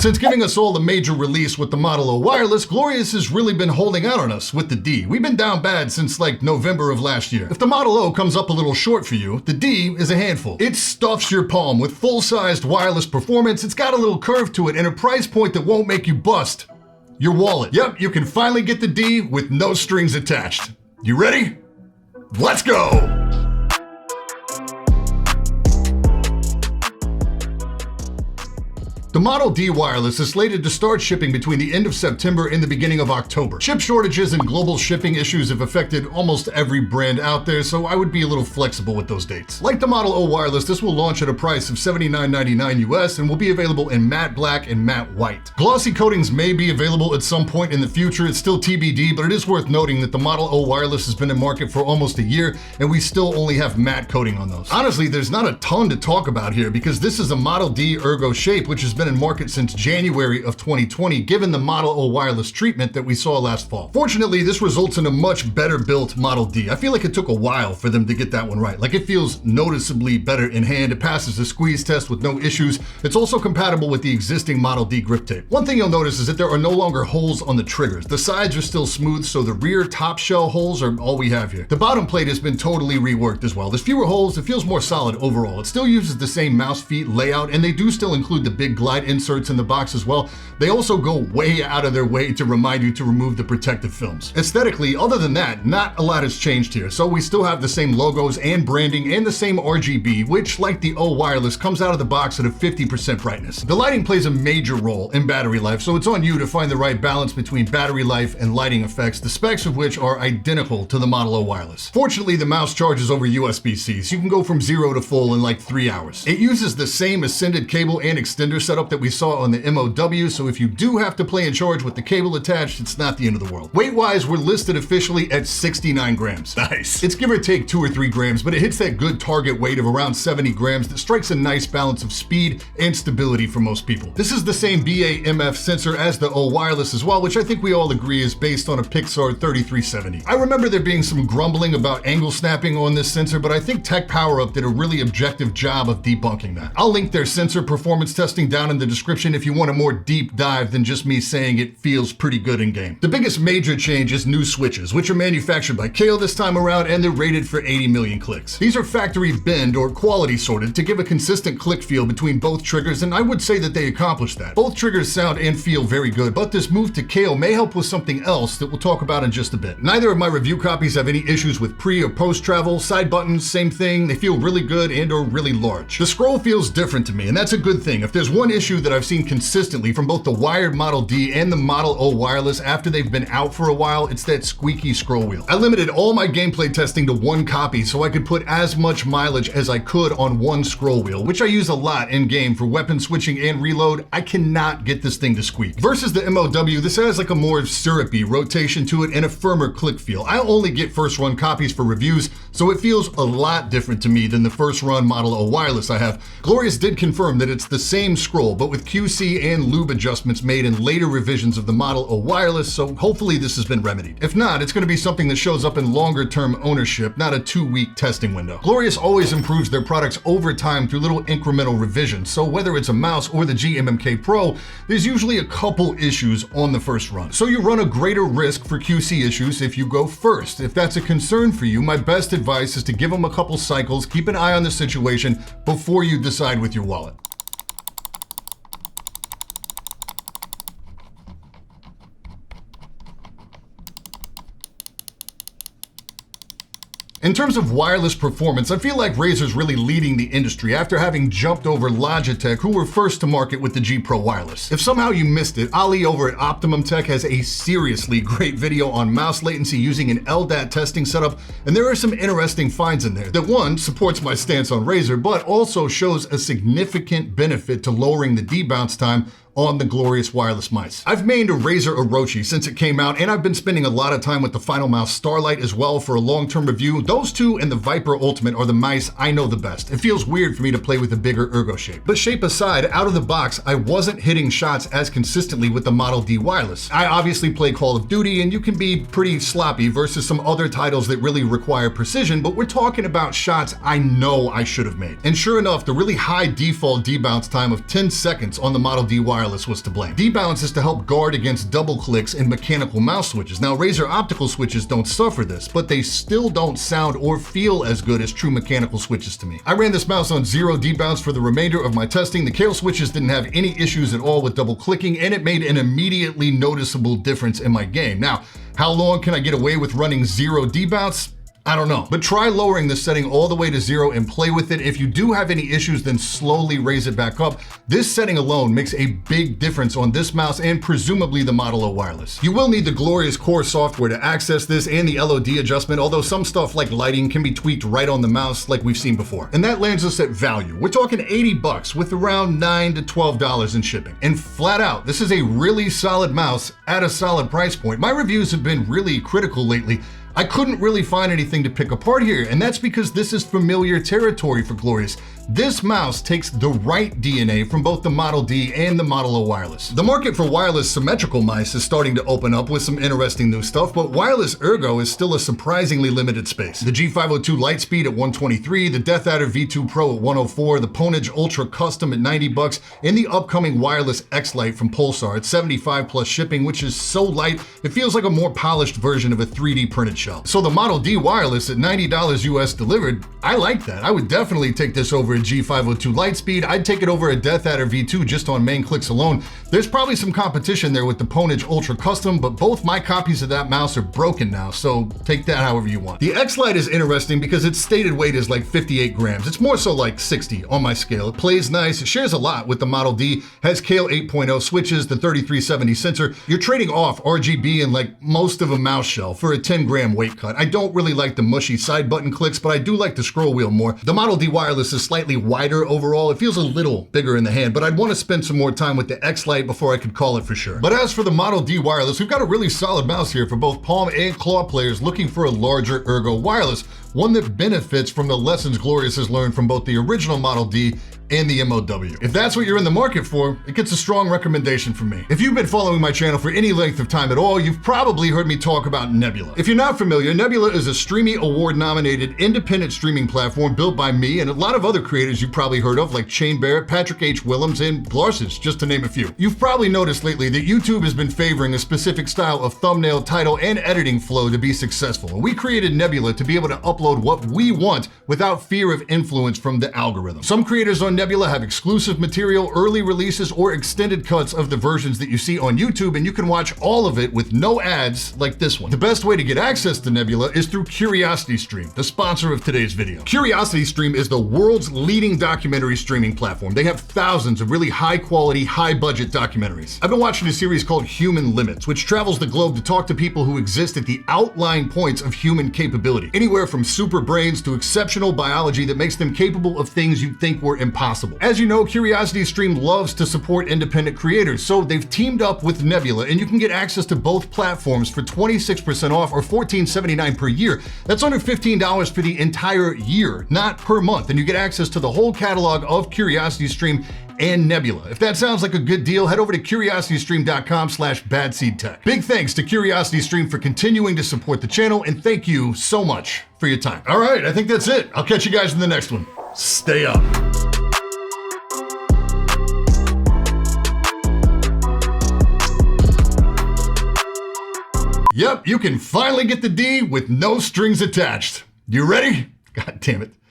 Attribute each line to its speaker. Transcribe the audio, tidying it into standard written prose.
Speaker 1: Since giving us all the major release with the Model O wireless, Glorious has really been holding out on us with the D. We've been down bad since like November of last year. If the Model O comes up a little short for you, the D is a handful. It stuffs your palm with full-sized wireless performance, it's got a little curve to it, and a price point that won't make you bust your wallet. Yep, you can finally get the D with no strings attached. You ready? Let's go! The Model D wireless is slated to start shipping between the end of September and the beginning of October. Chip shortages and global shipping issues have affected almost every brand out there, so I would be a little flexible with those dates. Like the Model O wireless, this will launch at a price of $79.99 US and will be available in matte black and matte white. Glossy coatings may be available at some point in the future. It's still TBD, but it is worth noting that the Model O wireless has been in market for almost a year, and we still only have matte coating on those. Honestly, there's not a ton to talk about here because this is a Model D Ergo shape, which has been in market since January of 2020, given the Model O wireless treatment that we saw last fall. Fortunately, this results in a much better built Model D. I feel like it took a while for them to get that one right. Like, it feels noticeably better in hand. It passes the squeeze test with no issues. It's also compatible with the existing Model D grip tape. One thing you'll notice is that there are no longer holes on the triggers. The sides are still smooth, so the rear top shell holes are all we have here. The bottom plate has been totally reworked as well. There's fewer holes, it feels more solid overall. It still uses the same mouse feet layout, and they do still include the big glide inserts in the box as well. They also go way out of their way to remind you to remove the protective films. Aesthetically, other than that, not a lot has changed here. So we still have the same logos and branding and the same RGB, which, like the O wireless, comes out of the box at a 50% brightness. The lighting plays a major role in battery life, so it's on you to find the right balance between battery life and lighting effects, the specs of which are identical to the Model O wireless. Fortunately, the mouse charges over USB-C, so you can go from 0 to full in like 3 hours. It uses the same ascended cable and extender setup that we saw on the MOW, so if you do have to play and charge with the cable attached, it's not the end of the world. Weight-wise, we're listed officially at 69 grams. Nice. It's give or take 2 or 3 grams, but it hits that good target weight of around 70 grams that strikes a nice balance of speed and stability for most people. This is the same BAMF sensor as the O wireless as well, which I think we all agree is based on a Pixar 3370. I remember there being some grumbling about angle snapping on this sensor, but I think TECHPOWERUP did a really objective job of debunking that. I'll link their sensor performance testing down in the description if you want a more deep dive than just me saying it feels pretty good in game. The biggest major change is new switches, which are manufactured by Kale this time around, and they're rated for 80 million clicks. These are factory binned or quality sorted to give a consistent click feel between both triggers, and I would say that they accomplished that. Both triggers sound and feel very good, but this move to Kale may help with something else that we'll talk about in just a bit. Neither of my review copies have any issues with pre or post travel. Side buttons, same thing. They feel really good and or really large. The scroll feels different to me, and that's a good thing. If there's one issue that I've seen consistently from both the wired Model D and the Model O wireless after they've been out for a while, it's that squeaky scroll wheel. I limited all my gameplay testing to one copy so I could put as much mileage as I could on one scroll wheel, which I use a lot in game for weapon switching and reload. I cannot get this thing to squeak. Versus the MOW, this has like a more syrupy rotation to it and a firmer click feel. I only get first run copies for reviews, so it feels a lot different to me than the first run Model O wireless I have. Glorious did confirm that it's the same scroll, but with QC and lube adjustments made in later revisions of the Model O wireless, so hopefully this has been remedied. If not, it's going to be something that shows up in longer term ownership, not a 2-week testing window. Glorious always improves their products over time through little incremental revisions, so whether it's a mouse or the GMMK Pro, there's usually a couple issues on the first run. So you run a greater risk for QC issues if you go first. If that's a concern for you, my best advice is to give them a couple cycles, keep an eye on the situation before you decide with your wallet. In terms of wireless performance, I feel like Razer's really leading the industry after having jumped over Logitech, who were first to market with the G Pro wireless. If somehow you missed it, Ali over at OPTIMUM Tech has a seriously great video on mouse latency using an LDAT testing setup, and there are some interesting finds in there that, one, supports my stance on Razer, but also shows a significant benefit to lowering the debounce time on the Glorious wireless mice. I've mained a Razer Orochi since it came out, and I've been spending a lot of time with the Final Mouse Starlight as well for a long-term review. Those two and the Viper Ultimate are the mice I know the best. It feels weird for me to play with a bigger ergo shape. But shape aside, out of the box, I wasn't hitting shots as consistently with the Model D wireless. I obviously play Call of Duty, and you can be pretty sloppy versus some other titles that really require precision, but we're talking about shots I know I should have made. And sure enough, the really high default debounce time of 10 seconds on the Model D wireless wireless was to blame. D-balance is to help guard against double clicks in mechanical mouse switches. Now, Razer optical switches don't suffer this, but they still don't sound or feel as good as true mechanical switches to me. I ran this mouse on 0 D-bounce for the remainder of my testing. The Kale switches didn't have any issues at all with double clicking, and it made an immediately noticeable difference in my game. Now, how long can I get away with running 0 D-bounce? I don't know, but try lowering the setting all the way to 0 and play with it. If you do have any issues, then slowly raise it back up. This setting alone makes a big difference on this mouse and presumably the Model O wireless. You will need the glorious core software to access this and the LOD adjustment, although some stuff like lighting can be tweaked right on the mouse like we've seen before. And that lands us at value. We're talking 80 bucks with around $9 to $12 in shipping. And flat out, this is a really solid mouse at a solid price point. My reviews have been really critical lately. I couldn't really find anything to pick apart here, and that's because this is familiar territory for Glorious. This mouse takes the right DNA from both the Model D and the Model O wireless. The market for wireless symmetrical mice is starting to open up with some interesting new stuff, but wireless ergo is still a surprisingly limited space. The G502 Lightspeed at $123, the Death Adder V2 Pro at $104, the Ponage Ultra Custom at 90 bucks, and the upcoming wireless X-Lite from Pulsar at 75 plus shipping, which is so light, it feels like a more polished version of a 3D printed shell. So the Model D wireless at $90 US delivered, I like that. I would definitely take this over a G502 Lightspeed. I'd take it over a Death Adder V2 just on main clicks alone. There's probably some competition there with the Ponage Ultra Custom, but both my copies of that mouse are broken now, so take that however you want. The X-Lite is interesting because its stated weight is like 58 grams. It's more so like 60 on my scale. It plays nice, it shares a lot with the Model D, has Kale 8.0 switches, the 3370 sensor. You're trading off RGB and like most of a mouse shell for a 10 gram weight cut. I don't really like the mushy side button clicks, but I do like the scroll wheel more. The Model D wireless is slightly wider overall. It feels a little bigger in the hand, but I'd want to spend some more time with the X-Lite before I could call it for sure. But as for the Model D wireless, we've got a really solid mouse here for both palm and claw players looking for a larger ergo wireless, one that benefits from the lessons Glorious has learned from both the original Model D and the MOW. If that's what you're in the market for, it gets a strong recommendation from me. If you've been following my channel for any length of time at all, you've probably heard me talk about Nebula. If you're not familiar, Nebula is a Streamy Award-nominated independent streaming platform built by me and a lot of other creators you've probably heard of, like Shane Barrett, Patrick H. Willems, and Glarsage, just to name a few. You've probably noticed lately that YouTube has been favoring a specific style of thumbnail, title, and editing flow to be successful. We created Nebula to be able to upload what we want without fear of influence from the algorithm. Some creators on Nebula have exclusive material, early releases, or extended cuts of the versions that you see on YouTube, and you can watch all of it with no ads like this one. The best way to get access to Nebula is through CuriosityStream, the sponsor of today's video. CuriosityStream is the world's leading documentary streaming platform. They have thousands of really high-quality, high-budget documentaries. I've been watching a series called Human Limits, which travels the globe to talk to people who exist at the outlying points of human capability. Anywhere from super brains to exceptional biology that makes them capable of things you'd think were impossible. As you know, CuriosityStream loves to support independent creators, so they've teamed up with Nebula, and you can get access to both platforms for 26% off or $14.79 per year. That's under $15 for the entire year, not per month, and you get access to the whole catalog of CuriosityStream and Nebula. If that sounds like a good deal, head over to curiositystream.com/badseedtech. Big thanks to CuriosityStream for continuing to support the channel, and thank you so much for your time. All right, I think that's it. I'll catch you guys in the next one. Stay up. Yep, you can finally get the D with no strings attached. You ready? God damn it.